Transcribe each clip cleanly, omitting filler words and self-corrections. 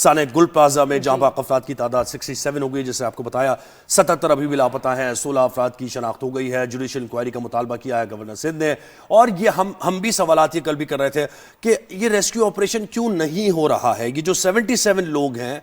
साने गुल प्लाजा में जहां पर अफराद की तादाद 67 हो गई, जैसे आपको बताया 77 अभी भी लापता हैं, 16 अफराद की शनाख्त हो गई है। जुडिशल इंक्वायरी का मुतालबा किया है गवर्नर सिंध ने। और ये हम भी सवालात ये कल भी कर रहे थे कि ये रेस्क्यू ऑपरेशन क्यों नहीं हो रहा है। ये जो 77 लोग हैं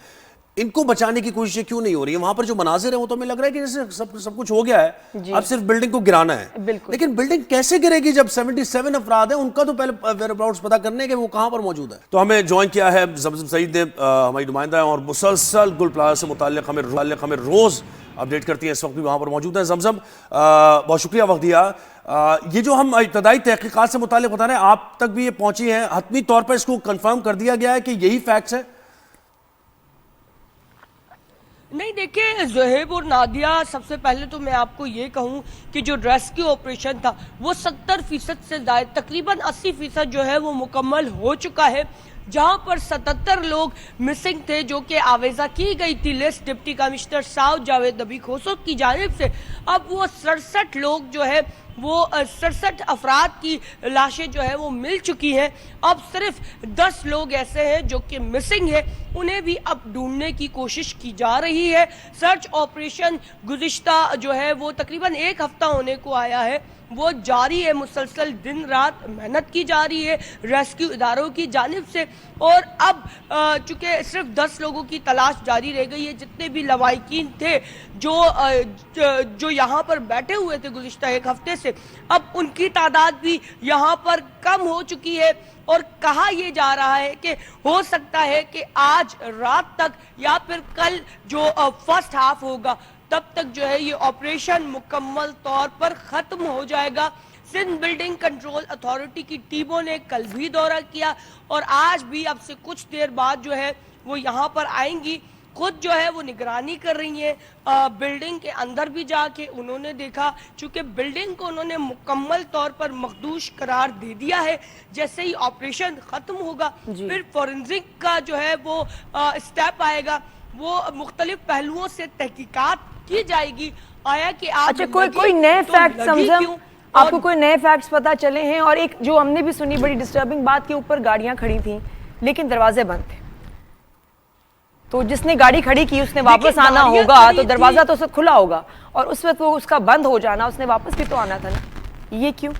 इनको बचाने की कोशिशें क्यों नहीं हो रही है। वहां पर जो मनाजिर है वो तो हमें लग रहा है कि जैसे सब कुछ हो गया है, अब सिर्फ बिल्डिंग को गिराना है। लेकिन बिल्डिंग कैसे गिरेगी जब 77 अफराद हैं? उनका तो पहले वेयरअबाउट्स पता करने के वो कहां पर मौजूद है। तो हमें ज्वाइन किया है जमजम सईद ने, हमारी नुमाइंदा है और मुसलसल गुल प्लाजा से मुताल्लिक हमें रोज अपडेट करती है। इस वक्त भी वहां पर मौजूद है। जमजम, बहुत शुक्रिया वक्त दिया। ये जो हम इब्तदाई तहकीकात से मुताल्लिक बता रहे हैं, आप तक भी ये पहुंची है, हतमी तौर पर इसको कंफर्म कर दिया गया है कि यही फैक्ट्स है? नहीं, देखिए ज़ुहैब और नादिया, सबसे पहले तो मैं आपको ये कहूँ कि जो रेस्क्यू ऑपरेशन था वो 70% से ज़्यादा, तकरीबन 80% जो है वो मुकम्मल हो चुका है। जहां पर 77 लोग मिसिंग थे, जो कि आवेजा की गई थी list deputy commissioner south Javed नबी खोसो की जानिब से, अब वो 67 लोग जो है वो 67 अफराद की लाशें जो है वो मिल चुकी हैं। अब सिर्फ 10 लोग ऐसे हैं जो कि मिसिंग है, उन्हें भी अब ढूंढने की कोशिश की जा रही है। सर्च ऑपरेशन गुज़िश्ता जो है वो तकरीबन 1 हफ्ता होने को आया है, वो जारी है। मुसलसल दिन रात मेहनत की जा रही है रेस्क्यू इदारों की जानिब से। और अब चूंकि सिर्फ 10 लोगों की तलाश जारी रह गई है, जितने भी लवाहिकीन थे जो यहाँ पर बैठे हुए थे गुज़िश्ता 1 हफ्ते से, अब उनकी तादाद भी यहाँ पर कम हो चुकी है। और कहा यह जा रहा है कि हो सकता है कि आज रात तक या फिर कल जो फर्स्ट हाफ होगा तब तक जो है ये ऑपरेशन मुकम्मल तौर पर खत्म हो जाएगा। सिंध बिल्डिंग कंट्रोल अथॉरिटी की टीमों ने कल भी दौरा किया और आज भी अब से कुछ देर बाद जो है वो यहाँ पर आएंगी। खुद जो है वो निगरानी कर रही है। बिल्डिंग के अंदर भी जाके उन्होंने देखा, चूंकि बिल्डिंग को उन्होंने मुकम्मल तौर पर मखदूश करार दे दिया है। जैसे ही ऑपरेशन खत्म होगा फिर फोरेंसिक का जो है वो स्टेप आएगा, वो मुख्तलिफ पहलुओं से तहकीकात की जाएगी। आया कि आप अच्छा, कोई नए फैक्ट समझम आपको कोई नए फैक्ट्स पता चले हैं? और एक जो हमने भी सुनी बड़ी डिस्टर्बिंग बात के ऊपर गाड़ियां खड़ी थी लेकिन दरवाजे बंद थे, तो जिसने गाड़ी खड़ी की उसने वापस आना होगा, तो दरवाजा तो उसका खुला होगा और उस वक्त वो उसका बंद हो जाना, उसने वापस भी तो आना था ना, ये क्यों?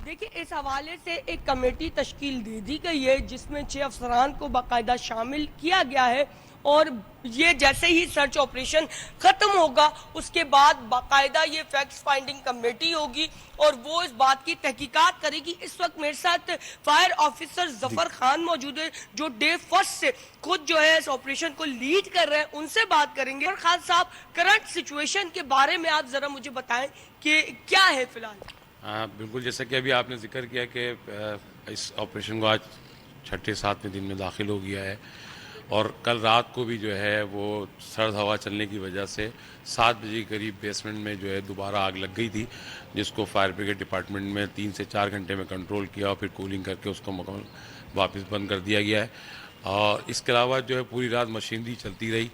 देखिए, इस हवाले से एक कमेटी तश्कील दे दी गई है जिसमें 6 अफसरान को बाकायदा शामिल किया गया है। और ये जैसे ही सर्च ऑपरेशन खत्म होगा उसके बाद बाकायदा ये फैक्ट्स फाइंडिंग कमेटी होगी और वो इस बात की तहकीकात करेगी। इस वक्त मेरे साथ फायर ऑफिसर जफर खान मौजूद है जो डे फर्स्ट से खुद जो है इस ऑपरेशन को लीड कर रहे हैं, उनसे बात करेंगे। और खान साहब, करंट सिचुएशन के बारे में आप जरा मुझे बताएं कि क्या है फिलहाल। बिल्कुल, जैसा कि अभी आपने जिक्र किया कि इस ऑपरेशन को आज 6-7वें दिन में दाखिल हो गया है और कल रात को भी जो है वो सर्द हवा चलने की वजह से 7 बजे के करीब बेसमेंट में जो है दोबारा आग लग गई थी, जिसको फायर ब्रिगेड डिपार्टमेंट में 3 से 4 घंटे में कंट्रोल किया और फिर कूलिंग करके उसको मुकम्मल वापस बंद कर दिया गया है। और इसके अलावा जो है पूरी रात मशीनरी चलती रही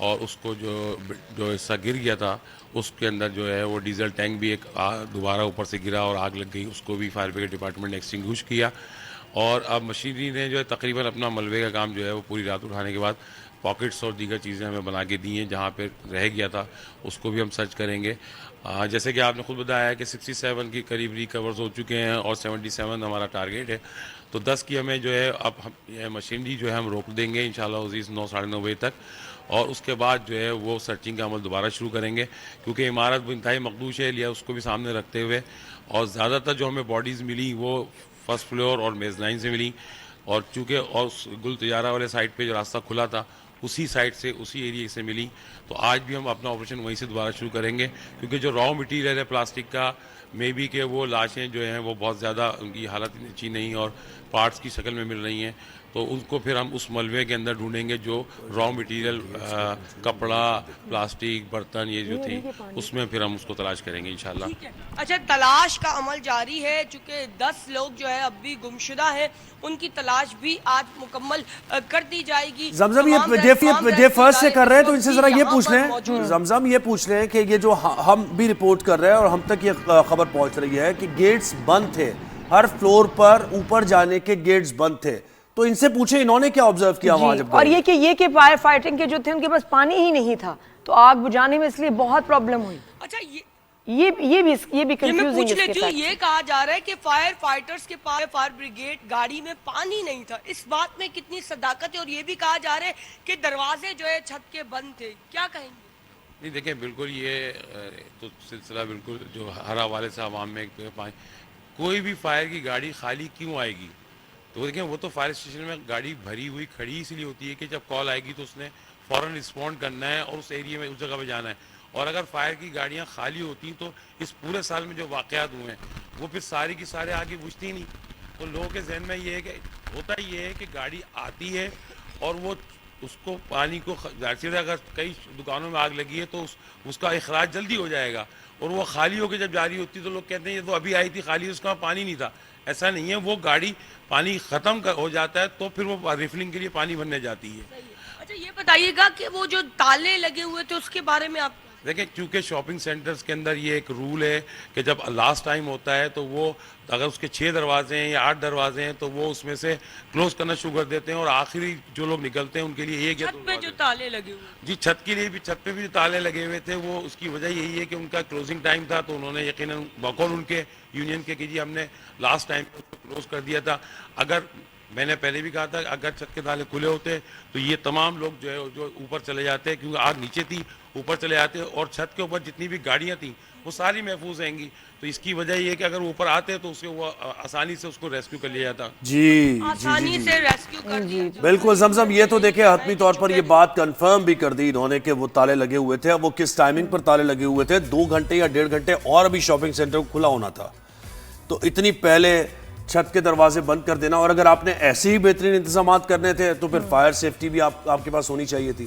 और उसको जो हिस्सा गिर गया था उसके अंदर जो है वो डीजल टैंक भी एक दोबारा ऊपर से गिरा और आग लग गई, उसको भी फायर ब्रिगेड डिपार्टमेंट ने एक्सटिंग्विश किया। और अब मशीनरी ने जो है तकरीबन अपना मलबे का काम जो है वो पूरी रात उठाने के बाद पॉकेट्स और दीगर चीज़ें हमें बना के दी हैं, जहाँ पे रह गया था उसको भी हम सर्च करेंगे। जैसे कि आपने खुद बताया है कि 67 की करीब रिकवर्स हो चुके हैं और 77 हमारा टारगेट है, तो 10 की हमें जो है अब हम मशीनरी जो है हम रोक देंगे इंशाल्लाह उस 9 साढ़े 9 बजे तक और उसके बाद जो है वो सर्चिंग का अमल दोबारा शुरू करेंगे, क्योंकि इमारत इंतहाई मखदूश है लिया उसको भी सामने रखते हुए। और ज़्यादातर जो हमें बॉडीज़ मिली वो फर्स्ट फ्लोर और मेज़नाइन से मिली और चूँकि और गुल तिजारा वाले साइड पे जो रास्ता खुला था उसी साइड से उसी एरिया से मिली, तो आज भी हम अपना ऑपरेशन वहीं से दोबारा शुरू करेंगे, क्योंकि जो रॉ मटेरियल है प्लास्टिक का मे बी के वो लाशें जो हैं वो बहुत ज़्यादा उनकी हालत अच्छी नहीं और पार्ट्स की शक्ल में मिल रही हैं, तो उनको फिर हम उस मलबे के अंदर ढूंढेंगे जो रॉ मटेरियल कपड़ा, प्लास्टिक, बर्तन ये जो थी उसमें फिर हम उसको तलाश करेंगे इंशाल्लाह। अच्छा, तलाश का अमल जारी है, चूंकि 10 लोग जो है अब भी गुमशुदा है, उनकी तलाश भी आज मुकम्मल कर दी जाएगी। जमजम ये डे फर्स्ट से कर रहे हैं, तो इनसे जरा ये पूछ लें जमजम, ये पूछ लें कि ये जो हम भी रिपोर्ट कर रहे हैं और हम तक ये खबर पहुंच रही है कि गेट्स बंद थे, हर फ्लोर पर ऊपर जाने के गेट्स बंद थे, तो इनसे पूछे इन्होंने क्या ऑब्जर्व किया वहां जी, जब और गए? ये कि फायर फाइटिंग के जो थे उनके पास पानी ही नहीं था, तो आग बुझाने में इसलिए बहुत प्रॉब्लम हुई। अच्छा, ये भी ये मैं कंफ्यूजिंग पूछ इसके लेती हूँ, फैक्ट्स। ये कहा जा रहा है कि फायर फाइटर्स के पास फायर ब्रिगेड गाड़ी में पानी नहीं था, इस बात में कितनी सदाकत है? और ये भी कहा जा रहा है कि दरवाजे जो है छत के बंद थे, क्या कहेंगे? नहीं देखिए, बिल्कुल ये तो सिलसिला बिल्कुल जो हर हवाले से आवाम में कोई भी फायर की गाड़ी खाली क्यों आएगी? तो देखें, वो तो फायर स्टेशन में गाड़ी भरी हुई खड़ी इसलिए होती है कि जब कॉल आएगी तो उसने फ़ौरन रिस्पॉन्ड करना है और उस एरिया में, उस जगह पे जाना है। और अगर फायर की गाड़ियाँ खाली होती तो इस पूरे साल में जो वाक़यात हुए हैं वो फिर सारी की सारे आगे बुझती नहीं। तो लोगों के जहन में ये है कि होता ये है कि गाड़ी आती है और वो उसको पानी को जाहिर है, अगर कई दुकानों में आग लगी है तो उसका इखराज जल्दी हो जाएगा, और वो खाली होकर जब जारी होती है तो लोग कहते हैं ये तो अभी आई थी खाली, उसका पानी नहीं था। ऐसा नहीं है, वो गाड़ी पानी ख़त्म हो जाता है तो फिर वो रिफिलिंग के लिए पानी भरने जाती है। अच्छा, ये बताइएगा कि वो जो ताले लगे हुए थे उसके बारे में आप देखिए, क्योंकि शॉपिंग सेंटर्स के अंदर ये एक रूल है कि जब लास्ट टाइम होता है तो वो अगर उसके 6 दरवाजे हैं या 8 दरवाजे हैं तो वो उसमें से क्लोज करना शुरू कर देते हैं, और आखिरी जो लोग निकलते हैं उनके लिए एक या छत दो पे जो दरवाजे। ताले लगे हुए? जी, छत के लिए भी, छत पे भी जो ताले लगे हुए थे वो उसकी वजह यही है कि उनका क्लोजिंग टाइम था, तो उन्होंने यकीनन बकौल उनके यूनियन के कि जी हमने लास्ट टाइम क्लोज कर दिया था। अगर मैंने पहले भी कहा था अगर छत के ताले खुले होते तो ये तमाम लोग जो है जो ऊपर चले जाते हैं, क्योंकि आग नीचे थी, ऊपर चले जाते, और छत के ऊपर जितनी भी गाड़ियां थी वो सारी महफूज रहेंगी। तो इसकी वजह ये है कि अगर ऊपर आते तो उसके वो आसानी से उसको रेस्क्यू कर लिया जाता। जी आसानी से रेस्क्यू कर दिया। बिल्कुल जमजम, ये तो देखिए हतमी तौर पर ये बात कंफर्म भी कर दी इन्होंने कि वो ताले लगे हुए थे। अब वो किस टाइमिंग पर ताले लगे हुए थे, 2 घंटे या 1.5 घंटे और अभी शॉपिंग सेंटर खुला होना था, तो इतनी पहले छत के दरवाजे बंद कर देना। और अगर आपने ऐसे ही बेहतरीन इंतजाम करने थे तो फिर फायर सेफ्टी भी आपके पास होनी चाहिए थी।